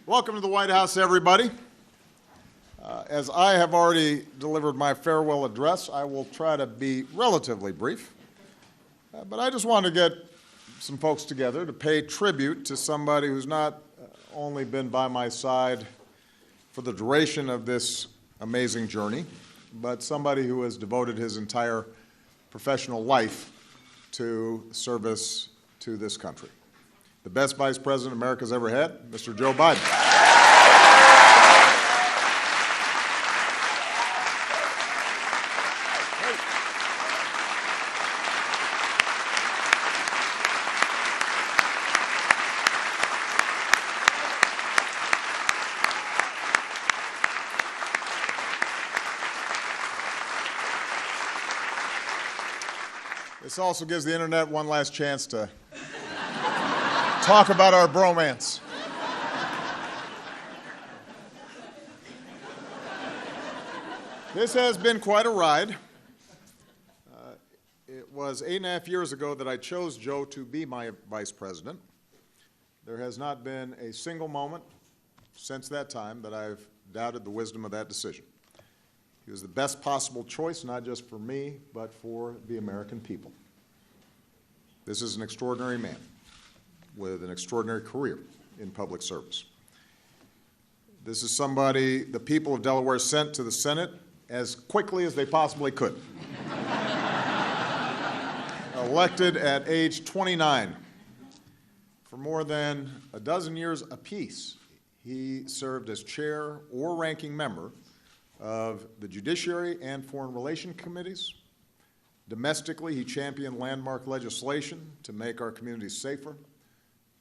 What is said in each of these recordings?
Welcome to the White House, everybody. As I have already delivered my farewell address, I will try to be relatively brief. But I just want to get some folks together to pay tribute to somebody who's not only been by my side for the duration of this amazing journey, but somebody who has devoted his entire professional life to service to this country. The best Vice President America's ever had, Mr. Joe Biden. This also gives the internet one last chance to talk about our bromance. This has been quite a ride. It was 8.5 years ago that I chose Joe to be my vice president. There has not been a single moment since that time that I've doubted the wisdom of that decision. He was the best possible choice, not just for me, but for the American people. This is an extraordinary man with an extraordinary career in public service. This is somebody the people of Delaware sent to the Senate as quickly as they possibly could. Elected at age 29. For more than a dozen years apiece, he served as chair or ranking member of the Judiciary and Foreign Relations Committees. Domestically, he championed landmark legislation to make our communities safer,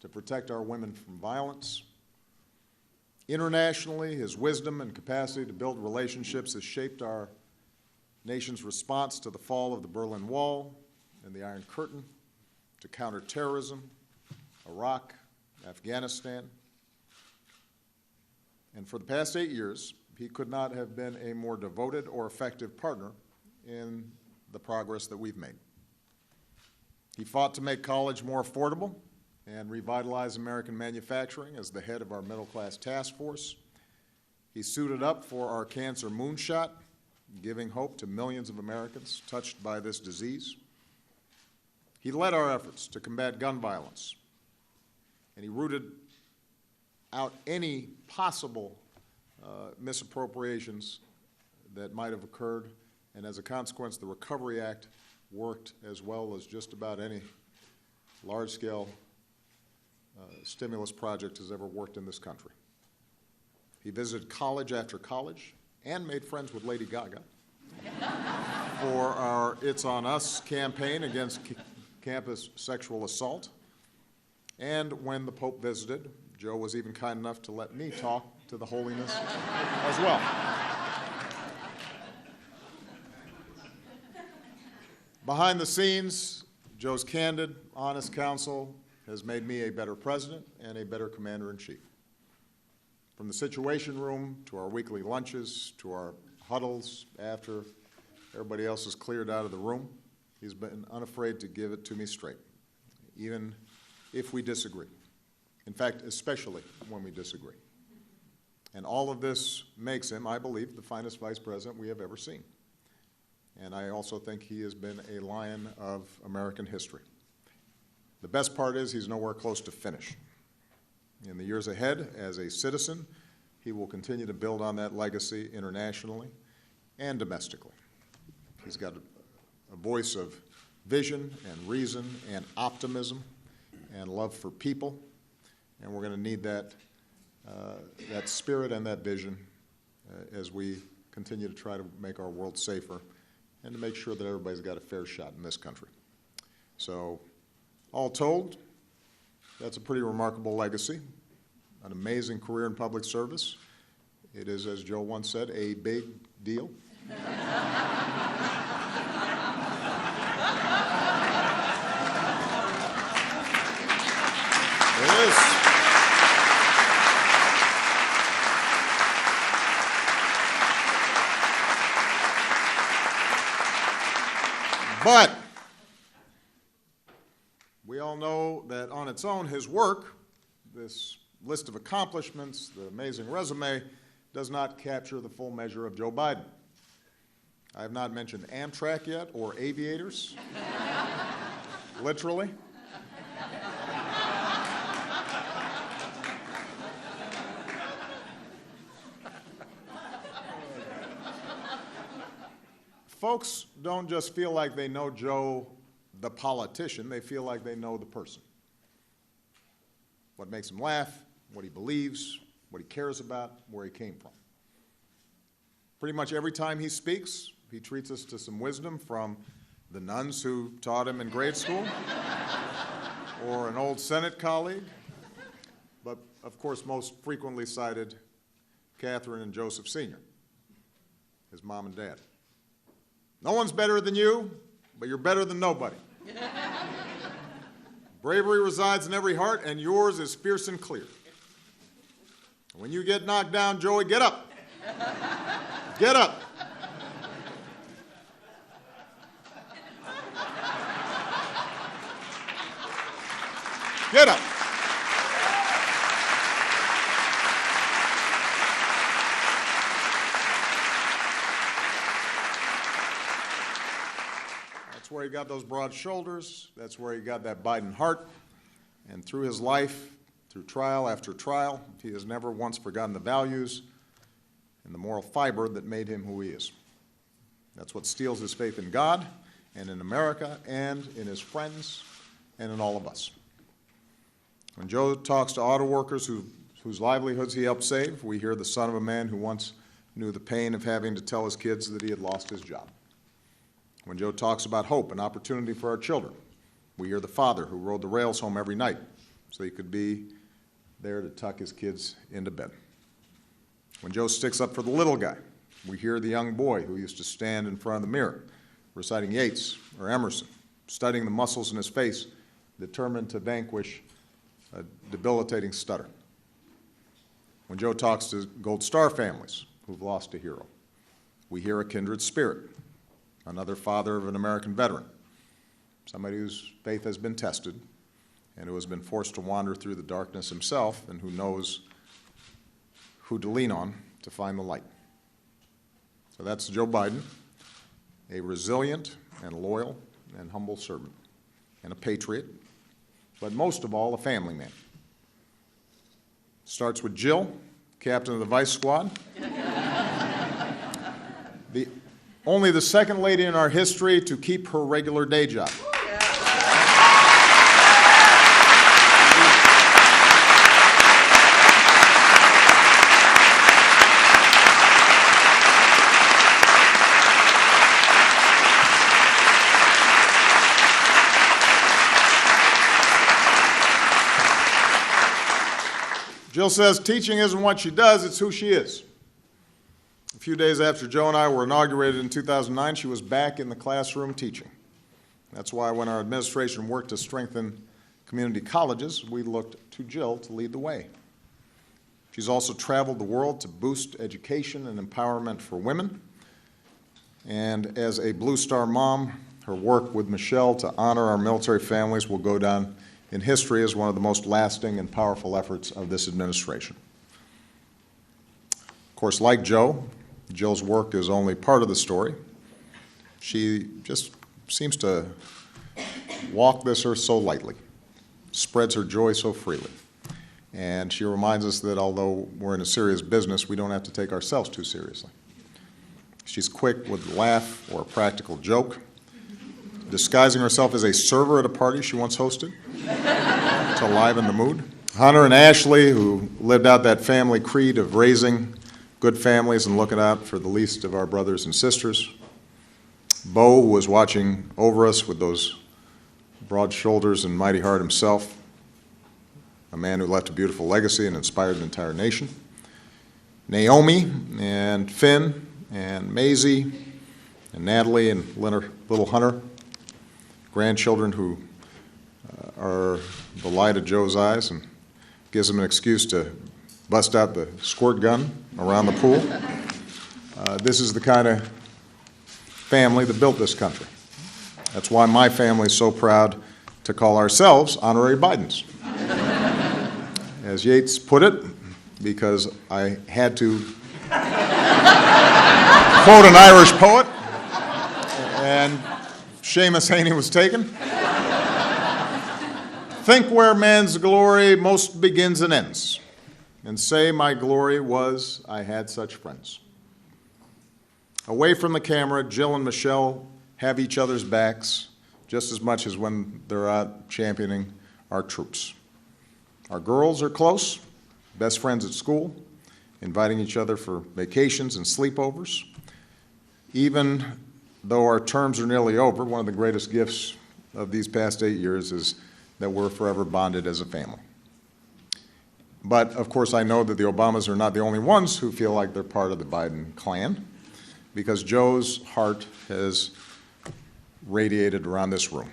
to protect our women from violence. Internationally, his wisdom and capacity to build relationships has shaped our nation's response to the fall of the Berlin Wall and the Iron Curtain, to counter terrorism, Iraq, Afghanistan. And for the past 8 years, he could not have been a more devoted or effective partner in the progress that we've made. He fought to make college more affordable and revitalize American manufacturing as the head of our middle-class task force. He suited up for our cancer moonshot, giving hope to millions of Americans touched by this disease. He led our efforts to combat gun violence, and he rooted out any possible misappropriations that might have occurred, and as a consequence, the Recovery Act worked as well as just about any large-scale stimulus project has ever worked in this country. He visited college after college and made friends with Lady Gaga for our It's On Us campaign against campus sexual assault. And when the Pope visited, Joe was even kind enough to let me talk to the holiness as well. Behind the scenes, Joe's candid, honest counsel has made me a better president and a better commander-in-chief. From the Situation Room to our weekly lunches to our huddles after everybody else is cleared out of the room, he's been unafraid to give it to me straight, even if we disagree. In fact, especially when we disagree. And all of this makes him, I believe, the finest vice president we have ever seen. And I also think he has been a lion of American history. The best part is he's nowhere close to finish. In the years ahead, as a citizen, he will continue to build on that legacy internationally and domestically. He's got a voice of vision and reason and optimism and love for people, and we're going to need that spirit and that vision as we continue to try to make our world safer and to make sure that everybody's got a fair shot in this country. So, all told, that's a pretty remarkable legacy, an amazing career in public service. It is, as Joe once said, a big deal. It is. But we all know that on its own, his work, this list of accomplishments, the amazing resume, does not capture the full measure of Joe Biden. I have not mentioned Amtrak yet, or aviators, literally. Folks don't just feel like they know Joe, the politician, they feel like they know the person. What makes him laugh, what he believes, what he cares about, where he came from. Pretty much every time he speaks, he treats us to some wisdom from the nuns who taught him in grade school, or an old Senate colleague, but of course most frequently cited, Catherine and Joseph Sr., his mom and dad. No one's better than you, but you're better than nobody. Bravery resides in every heart, and yours is fierce and clear. When you get knocked down, Joey, get up. Get up. Get up. That's where he got those broad shoulders. That's where he got that Biden heart. And through his life, through trial after trial, he has never once forgotten the values and the moral fiber that made him who he is. That's what steels his faith in God and in America and in his friends and in all of us. When Joe talks to auto workers whose livelihoods he helped save, we hear the son of a man who once knew the pain of having to tell his kids that he had lost his job. When Joe talks about hope and opportunity for our children, we hear the father who rode the rails home every night so he could be there to tuck his kids into bed. When Joe sticks up for the little guy, we hear the young boy who used to stand in front of the mirror, reciting Yeats or Emerson, studying the muscles in his face, determined to vanquish a debilitating stutter. When Joe talks to Gold Star families who've lost a hero, we hear a kindred spirit, another father of an American veteran, somebody whose faith has been tested and who has been forced to wander through the darkness himself and who knows who to lean on to find the light. So that's Joe Biden, a resilient and loyal and humble servant, and a patriot, but most of all, a family man. Starts with Jill, captain of the Vice Squad. Only the second lady in our history to keep her regular day job. Jill says teaching isn't what she does, it's who she is. A few days after Joe and I were inaugurated in 2009, she was back in the classroom teaching. That's why when our administration worked to strengthen community colleges, we looked to Jill to lead the way. She's also traveled the world to boost education and empowerment for women. And as a Blue Star mom, her work with Michelle to honor our military families will go down in history as one of the most lasting and powerful efforts of this administration. Of course, like Joe, Jill's work is only part of the story. She just seems to walk this earth so lightly, spreads her joy so freely. And she reminds us that although we're in a serious business, we don't have to take ourselves too seriously. She's quick with a laugh or a practical joke, disguising herself as a server at a party she once hosted to liven the mood. Hunter and Ashley, who lived out that family creed of raising good families and looking out for the least of our brothers and sisters. Bo, who was watching over us with those broad shoulders and mighty heart himself, a man who left a beautiful legacy and inspired an entire nation. Naomi and Finn and Maisie and Natalie and little Hunter, grandchildren who are the light of Joe's eyes and gives him an excuse to bust out the squirt gun around the pool. This is the kind of family that built this country. That's why my family is so proud to call ourselves honorary Bidens. as Yeats put it, because I had to quote an Irish poet, and Seamus Heaney was taken. Think where man's glory most begins and ends, and say my glory was I had such friends. Away from the camera, Jill and Michelle have each other's backs just as much as when they're out championing our troops. Our girls are close, best friends at school, inviting each other for vacations and sleepovers. Even though our terms are nearly over, one of the greatest gifts of these past 8 years is that we're forever bonded as a family. But, of course, I know that the Obamas are not the only ones who feel like they're part of the Biden clan, because Joe's heart has radiated around this room.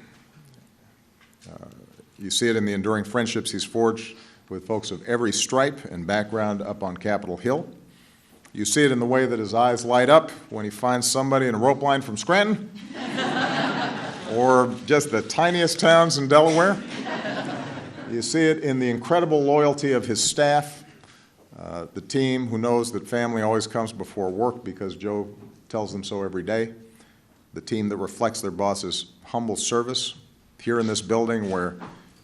You see it in the enduring friendships he's forged with folks of every stripe and background up on Capitol Hill. You see it in the way that his eyes light up when he finds somebody in a rope line from Scranton or just the tiniest towns in Delaware. You see it in the incredible loyalty of his staff, the team who knows that family always comes before work because Joe tells them so every day, the team that reflects their boss's humble service here in this building where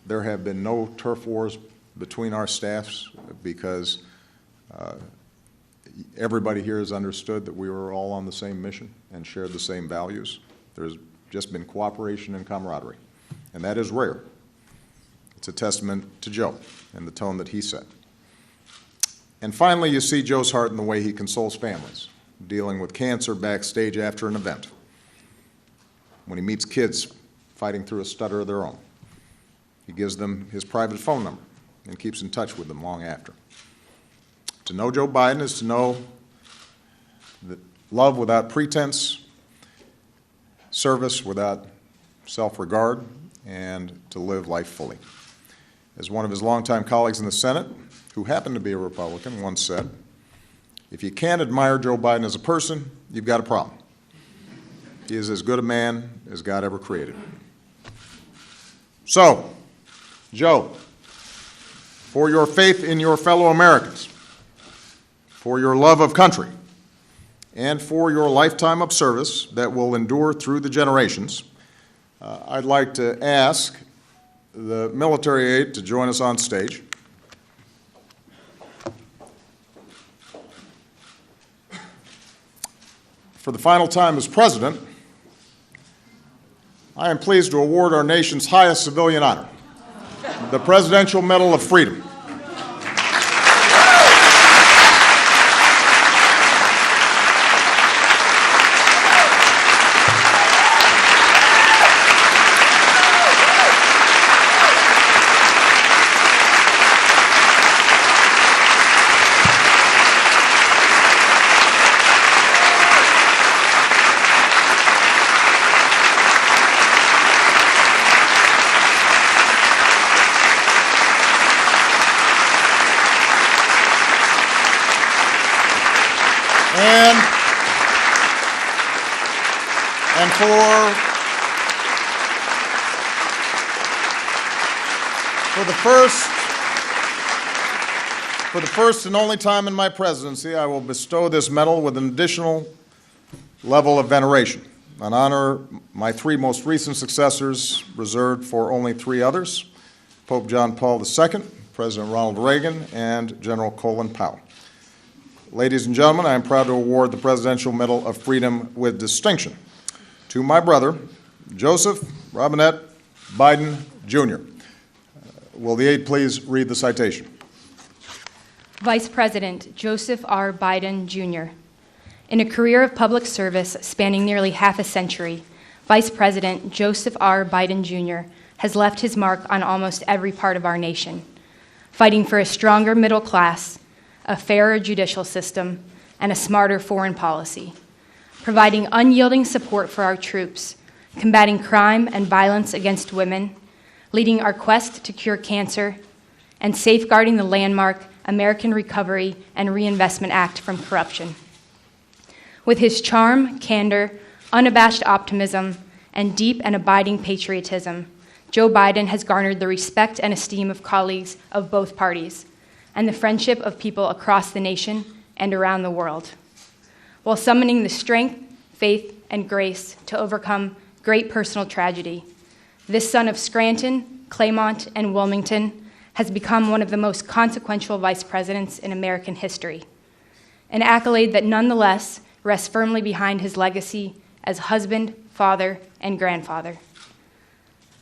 there have been no turf wars between our staffs because everybody here has understood that we were all on the same mission and shared the same values. There's just been cooperation and camaraderie, and that is rare. It's a testament to Joe and the tone that he set. And finally, you see Joe's heart in the way he consoles families, dealing with cancer backstage after an event, when he meets kids fighting through a stutter of their own. He gives them his private phone number and keeps in touch with them long after. To know Joe Biden is to know that love without pretense, service without self-regard, and to live life fully. As one of his longtime colleagues in the Senate, who happened to be a Republican, once said, if you can't admire Joe Biden as a person, you've got a problem. He is as good a man as God ever created. So, Joe, for your faith in your fellow Americans, for your love of country, and for your lifetime of service that will endure through the generations, I'd like to ask the military aide to join us on stage. For the final time as president, I am pleased to award our nation's highest civilian honor, the Presidential Medal of Freedom. And for the first and only time in my presidency, I will bestow this medal with an additional level of veneration, an honor my three most recent successors reserved for only three others, Pope John Paul II, President Ronald Reagan, and General Colin Powell. Ladies and gentlemen, I am proud to award the Presidential Medal of Freedom with distinction to my brother, Joseph Robinette Biden, Jr. Will the aide please read the citation? Vice President Joseph R. Biden, Jr. In a career of public service spanning nearly half a century, Vice President Joseph R. Biden, Jr. has left his mark on almost every part of our nation, fighting for a stronger middle class, a fairer judicial system, and a smarter foreign policy, providing unyielding support for our troops, combating crime and violence against women, leading our quest to cure cancer, and safeguarding the landmark American Recovery and Reinvestment Act from corruption. With his charm, candor, unabashed optimism, and deep and abiding patriotism, Joe Biden has garnered the respect and esteem of colleagues of both parties, and the friendship of people across the nation and around the world, while summoning the strength, faith, and grace to overcome great personal tragedy. This son of Scranton, Claymont, and Wilmington has become one of the most consequential vice presidents in American history, an accolade that nonetheless rests firmly behind his legacy as husband, father, and grandfather.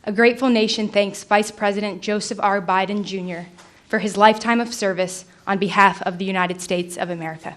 A grateful nation thanks Vice President Joseph R. Biden, Jr. for his lifetime of service on behalf of the United States of America.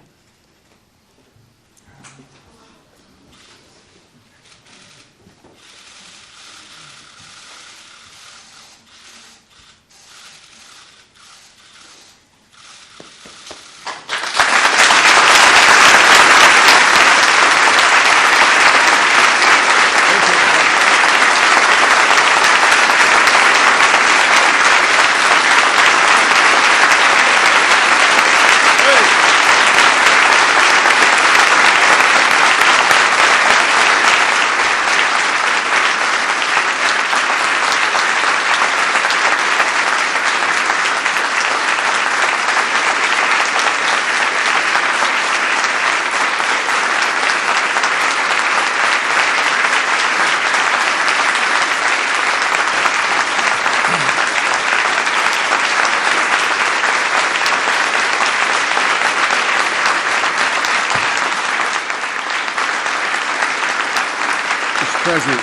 President.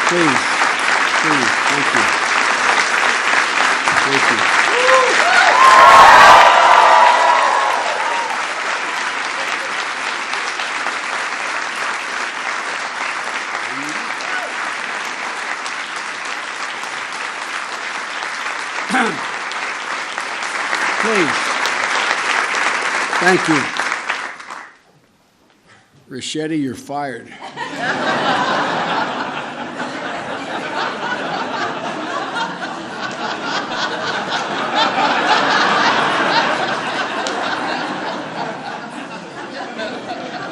Please, thank you. Thank you. Please. Thank you. Ricchetti, you're fired.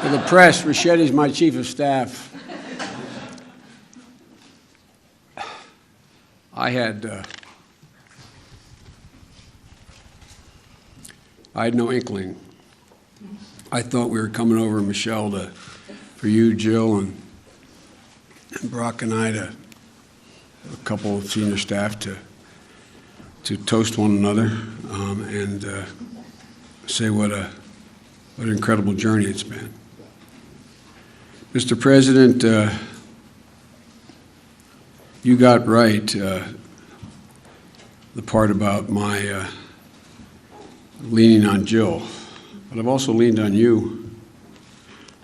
For the press, Ricchetti's my chief of staff. I had no inkling. I thought we were coming over, Michelle, for you, Jill, and Brock and I, a couple of senior staff, to toast one another and say what an incredible journey it's been. Mr. President, you got right the part about my leaning on Jill. But I've also leaned on you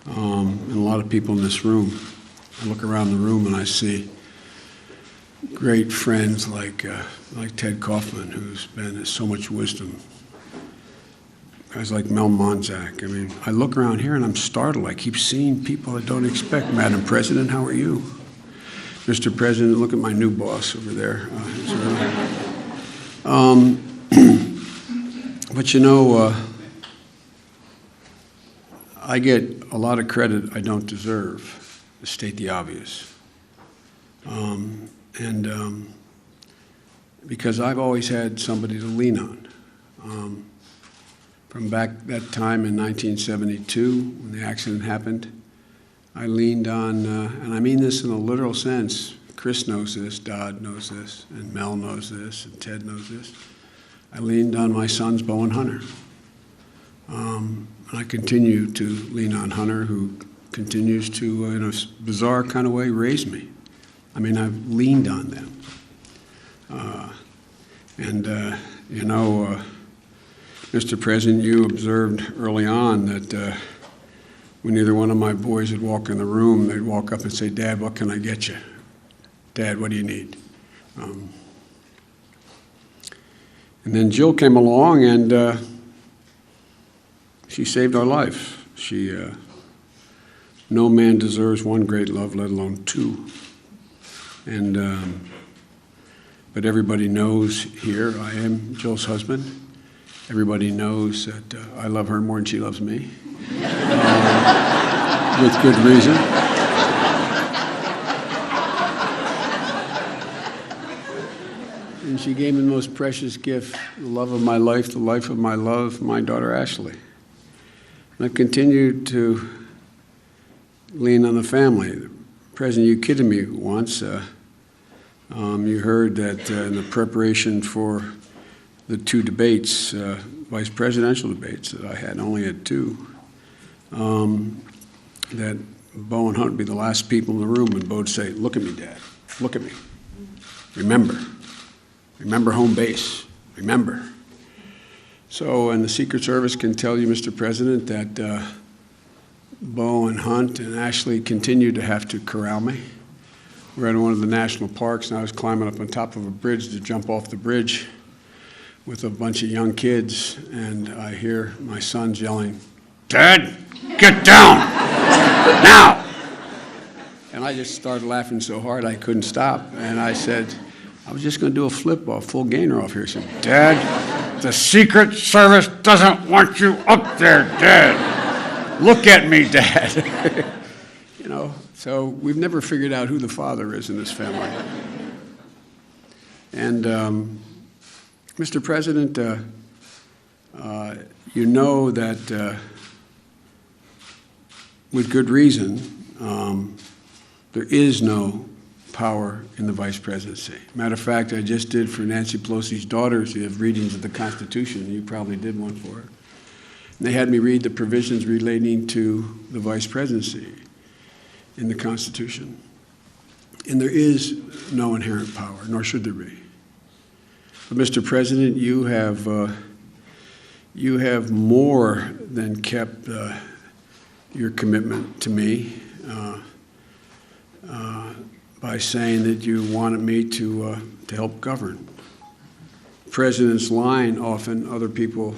and a lot of people in this room. I look around the room and I see great friends like Ted Kaufman, who's been so much wisdom. Guys like Mel Monzak. I mean, I look around here and I'm startled. I keep seeing people I don't expect. Madam President, how are you? Mr. President, look at my new boss over there. But you know, I get a lot of credit I don't deserve, to state the obvious. Because I've always had somebody to lean on. From back that time in 1972, when the accident happened, I leaned on, and I mean this in a literal sense, Chris knows this, Dodd knows this, and Mel knows this, and Ted knows this. I leaned on my sons, Bo and Hunter. And I continue to lean on Hunter, who continues to, in a bizarre kind of way, raise me. I mean, I've leaned on them. You know, Mr. President, you observed early on that when either one of my boys would walk in the room, they'd walk up and say, "Dad, what can I get you? Dad, what do you need?" And then Jill came along, and she saved our life. No man deserves one great love, let alone two. But everybody knows here I am Jill's husband. Everybody knows that I love her more than she loves me, with good reason. and she gave me the most precious gift, the love of my life, the life of my love, my daughter Ashley. And I've continued to lean on the family. President, you kidded me once. You heard that in the preparation for the two debates, vice presidential debates that I had, only had two, that Bo and Hunt would be the last people in the room, and Bo would say, "Look at me, Dad. Look at me. Remember. Remember home base. Remember." So, and the Secret Service can tell you, Mr. President, that Bo and Hunt and Ashley continue to have to corral me. We're at one of the national parks, and I was climbing up on top of a bridge to jump off the bridge with a bunch of young kids, and I hear my sons yelling, "Dad, get down, now!" And I just started laughing so hard I couldn't stop, and I said, I was just going to do a flip-off, full gainer off here. I said, "Dad, the Secret Service doesn't want you up there, Dad. Look at me, Dad." You know, so we've never figured out who the father is in this family. And, Mr. President, you know that with good reason, there is no power in the vice presidency. Matter of fact, I just did for Nancy Pelosi's daughters, you have readings of the Constitution. You probably did one for her. And they had me read the provisions relating to the vice presidency in the Constitution. And there is no inherent power, nor should there be. But Mr. President, you have more than kept your commitment to me by saying that you wanted me to help govern. The President's line often, other people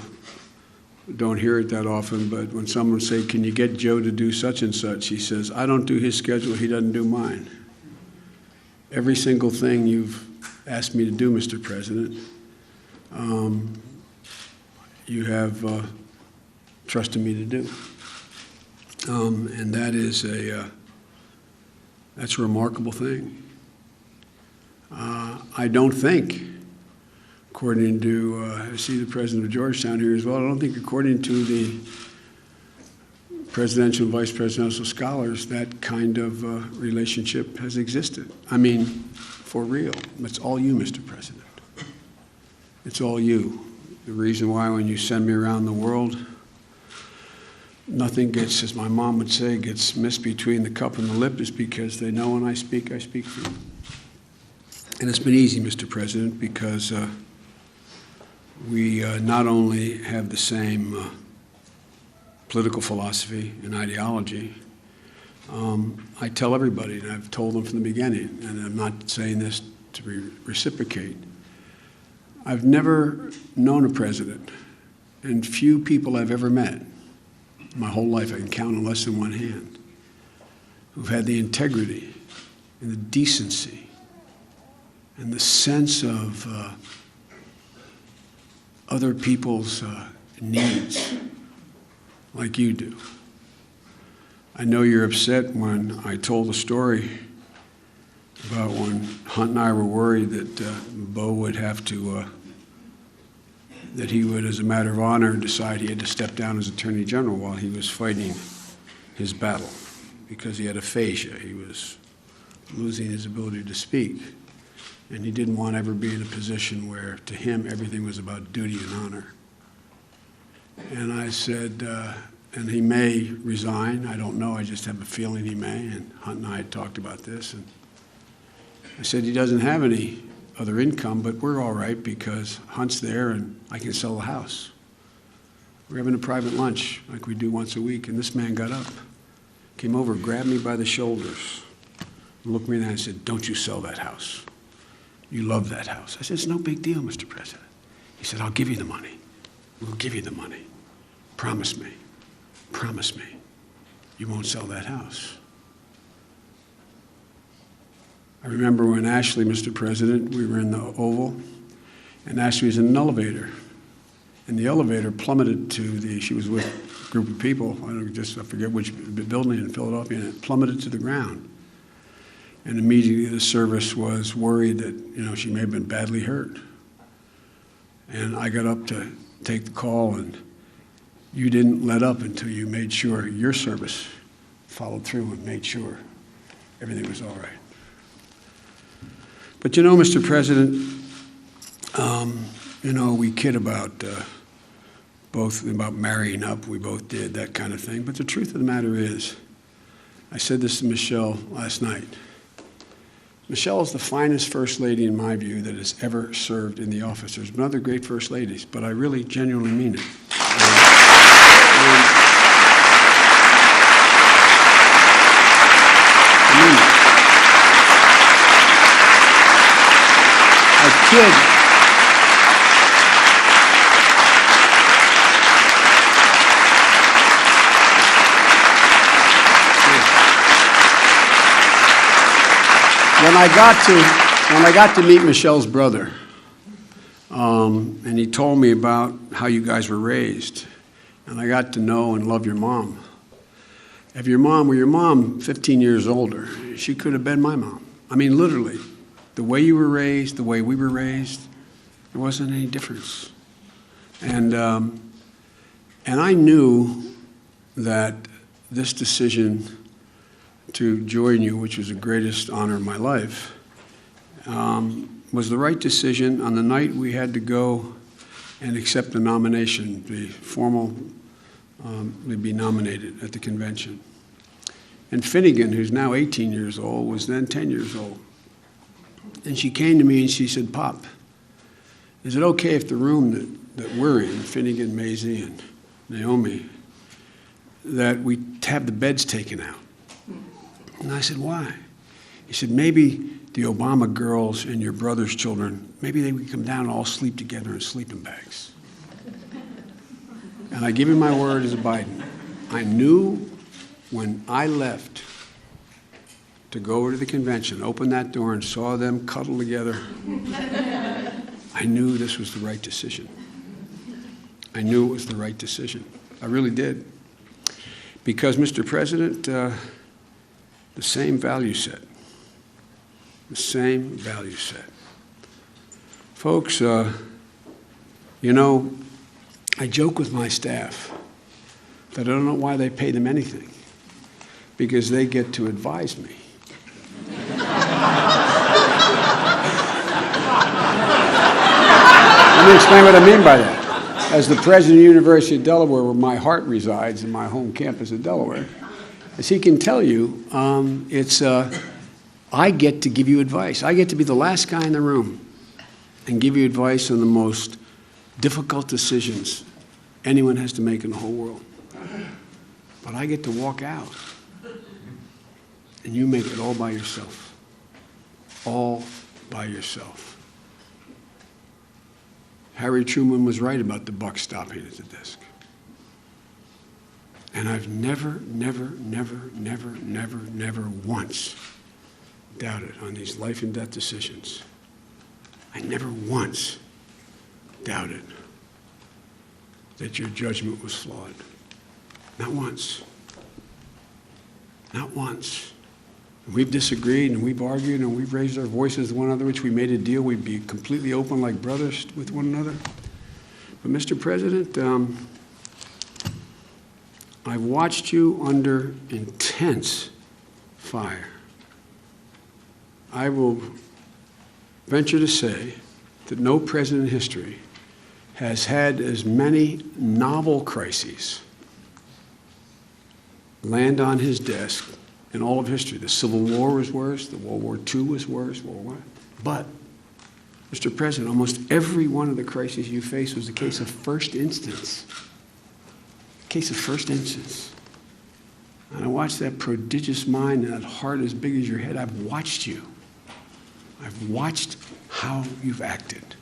don't hear it that often, but when someone say, "Can you get Joe to do such and such?" he says, "I don't do his schedule, he doesn't do mine." Every single thing you've asked me to do, Mr. President, you have trusted me to do. And that is that's a remarkable thing. I don't think, according to, I see the president of Georgetown here as well, I don't think according to the presidential and vice presidential scholars, that kind of relationship has existed. I mean, for real. It's all you, Mr. President. It's all you. The reason why when you send me around the world, nothing gets, as my mom would say, gets missed between the cup and the lip is because they know when I speak for you. And it's been easy, Mr. President, because we not only have the same political philosophy and ideology, I tell everybody, and I've told them from the beginning, and I'm not saying this to reciprocate, I've never known a president, and few people I've ever met, my whole life I can count on less than one hand, who've had the integrity and the decency and the sense of other people's needs like you do. I know you're upset when I told the story about when Hunt and I were worried that Bo would have to, that he would, as a matter of honor, decide he had to step down as Attorney General while he was fighting his battle because he had aphasia. He was losing his ability to speak. And he didn't want to ever be in a position where, to him, everything was about duty and honor. And I said, and he may resign. I don't know. I just have a feeling he may. And Hunt and I had talked about this. And I said, he doesn't have any other income, but we're all right because Hunt's there and I can sell the house. We're having a private lunch like we do once a week. And this man got up, came over, grabbed me by the shoulders, and looked me in the eye and said, "Don't you sell that house. You love that house." I said, "It's no big deal, Mr. President." He said, "I'll give you the money. We'll give you the money. Promise me. Promise me. You won't sell that house." I remember when Ashley, Mr. President, we were in the Oval, and Ashley was in an elevator. And the elevator plummeted to she was with a group of people, I forget which building in Philadelphia, and it plummeted to the ground. And immediately the service was worried that, she may have been badly hurt. And I got up to take the call, and you didn't let up until you made sure your service followed through and made sure everything was all right. But Mr. President, we kid about both about marrying up. We both did that kind of thing. But the truth of the matter is, I said this to Michelle last night. Michelle is the finest First Lady, in my view, that has ever served in the office. There's been other great First Ladies, but I really genuinely mean it. I kid. When I got to meet Michelle's brother, and he told me about how you guys were raised, and I got to know and love your mom. If your mom 15 years older, she could have been my mom. I mean, literally, the way you were raised, the way we were raised, there wasn't any difference. And I knew that this decision to join you, which was the greatest honor of my life, was the right decision on the night we had to go and accept the nomination, the formal, to be nominated at the convention. And Finnegan, who's now 18 years old, was then 10 years old. And she came to me and she said, "Pop, is it okay if the room that we're in, Finnegan, Maisie, and Naomi, that we have the beds taken out?" And I said, "Why?" He said, "Maybe the Obama girls and your brother's children, maybe they would come down and all sleep together in sleeping bags." And I give you my word as a Biden. I knew when I left to go over to the convention, opened that door and saw them cuddle together, I knew this was the right decision. I knew it was the right decision. I really did. Because, Mr. President, the same value set. The same value set. Folks, I joke with my staff that I don't know why they pay them anything, because they get to advise me. Let me explain what I mean by that. As the president of the University of Delaware, where my heart resides, in my home campus of Delaware, as he can tell you, I get to give you advice. I get to be the last guy in the room and give you advice on the most difficult decisions anyone has to make in the whole world. But I get to walk out, and you make it all by yourself. All by yourself. Harry Truman was right about the buck stopping at the desk. And I've never once doubted on these life and death decisions. I never once doubted that your judgment was flawed. Not once. Not once. We've disagreed and we've argued and we've raised our voices to one another, which we made a deal we'd be completely open like brothers with one another. But Mr. President, I've watched you under intense fire. I will venture to say that no president in history has had as many novel crises land on his desk in all of history. The Civil War was worse, the World War II was worse, World War I. But, Mr. President, almost every one of the crises you faced was a case of first instance. A case of first instance. And I watched that prodigious mind and that heart as big as your head. I've watched you. I've watched how you've acted.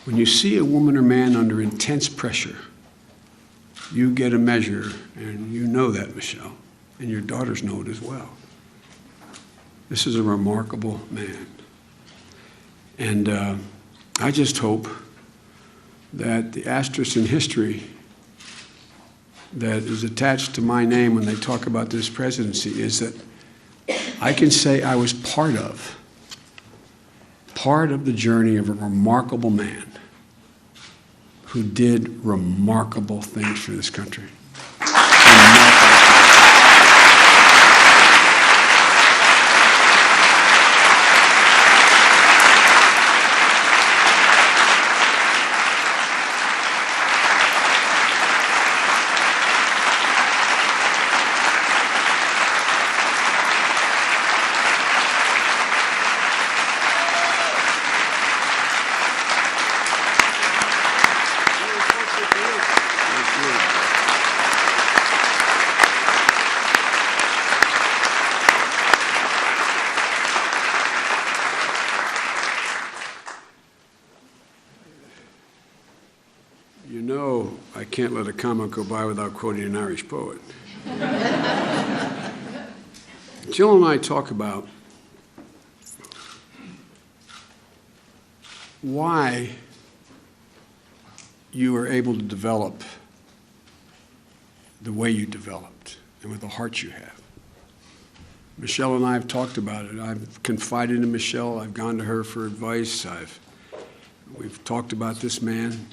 When you see a woman or man under intense pressure, you get a measure, and you know that, Michelle, and your daughters know it as well. This is a remarkable man. And I just hope that the asterisk in history that is attached to my name when they talk about this presidency is that I can say I was part of the journey of a remarkable man who did remarkable things for this country. You know, I can't let a comment go by without quoting an Irish poet. Jill and I talk about why you were able to develop the way you developed and with the heart you have. Michelle and I have talked about it. I've confided in Michelle. I've gone to her for advice. We've talked about this man.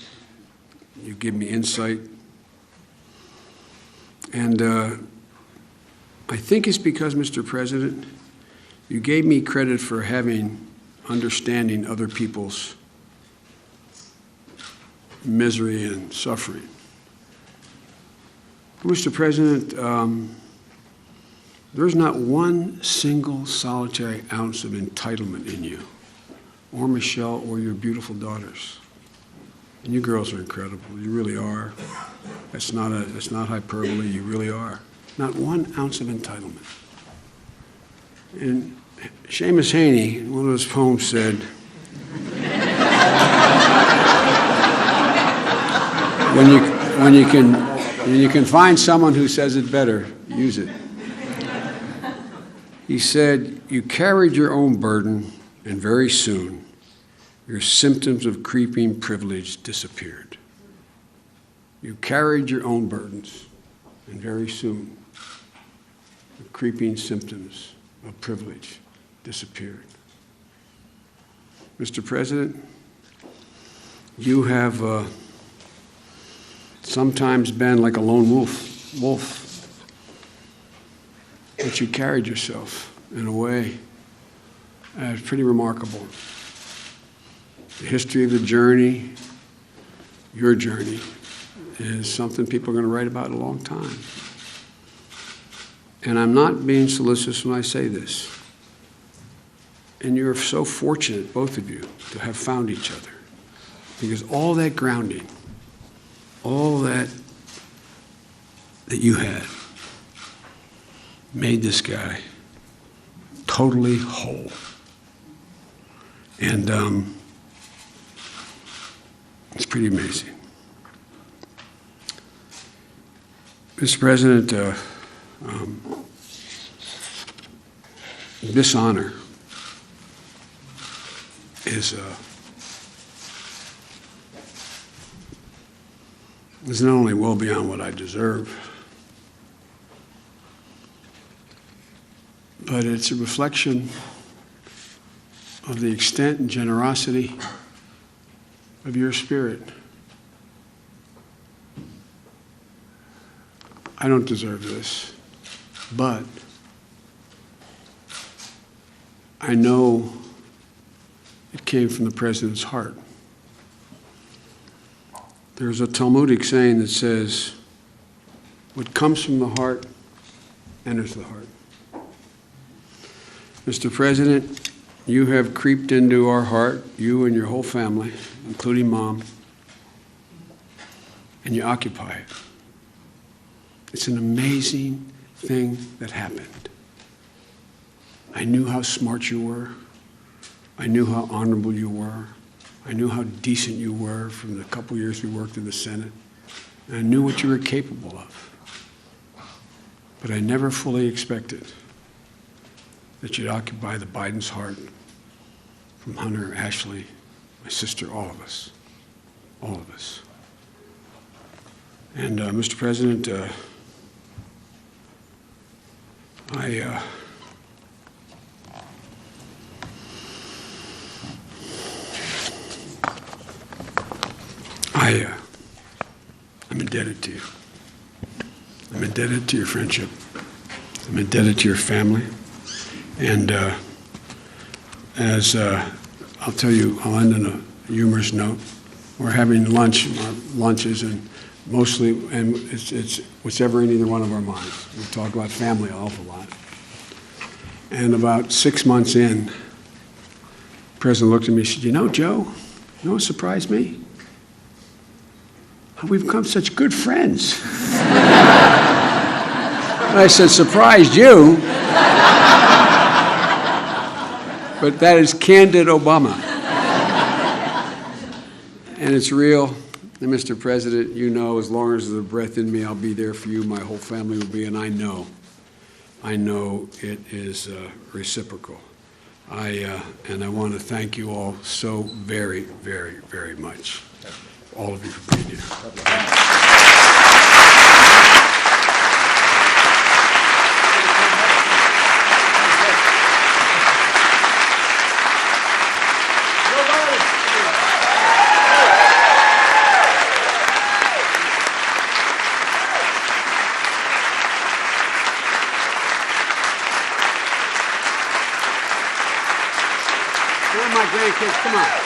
You give me insight. And I think it's because, Mr. President, you gave me credit for understanding other people's misery and suffering. Mr. President, there's not one single solitary ounce of entitlement in you, or Michelle, or your beautiful daughters. And you girls are incredible. You really are. That's not hyperbole. You really are. Not 1 ounce of entitlement. And Seamus Heaney, in one of his poems, said, when you can find someone who says it better, use it. He said, "You carried your own burden, and very soon your symptoms of creeping privilege disappeared." You carried your own burdens, and very soon the creeping symptoms of privilege disappeared. Mr. President, you have sometimes been like a lone wolf, but you carried yourself in a way that's pretty remarkable. The history of the journey, your journey, is something people are going to write about in a long time. And I'm not being solicitous when I say this. And you're so fortunate, both of you, to have found each other. Because all that grounding, all that you had, made this guy totally whole. And it's pretty amazing. Mr. President, this honor is not only well beyond what I deserve, but it's a reflection of the extent and generosity of your spirit. I don't deserve this, but I know it came from the President's heart. There's a Talmudic saying that says, what comes from the heart enters the heart. Mr. President, you have creeped into our heart, you and your whole family, including Mom, and you occupy it. It's an amazing thing that happened. I knew how smart you were. I knew how honorable you were. I knew how decent you were from the couple years we worked in the Senate. And I knew what you were capable of. But I never fully expected that you'd occupy the Biden's heart, from Hunter, Ashley, my sister, all of us. All of us. And Mr. President, I'm indebted to you. I'm indebted to your friendship. I'm indebted to your family. And I'll tell you, I'll end on a humorous note. We're having lunches, and mostly, and it's whatever in either one of our minds. We talk about family an awful lot. And about 6 months in, the president looked at me and said, "You know, Joe, you know what surprised me? How we've become such good friends." And I said, "Surprised you?" But that is candid Obama. And it's real. And Mr. President, you know, as long as there's a breath in me, I'll be there for you. My whole family will be, and I know it is reciprocal. And I want to thank you all so very, very, very much. All of you for being here. Where are my grandkids? Come on.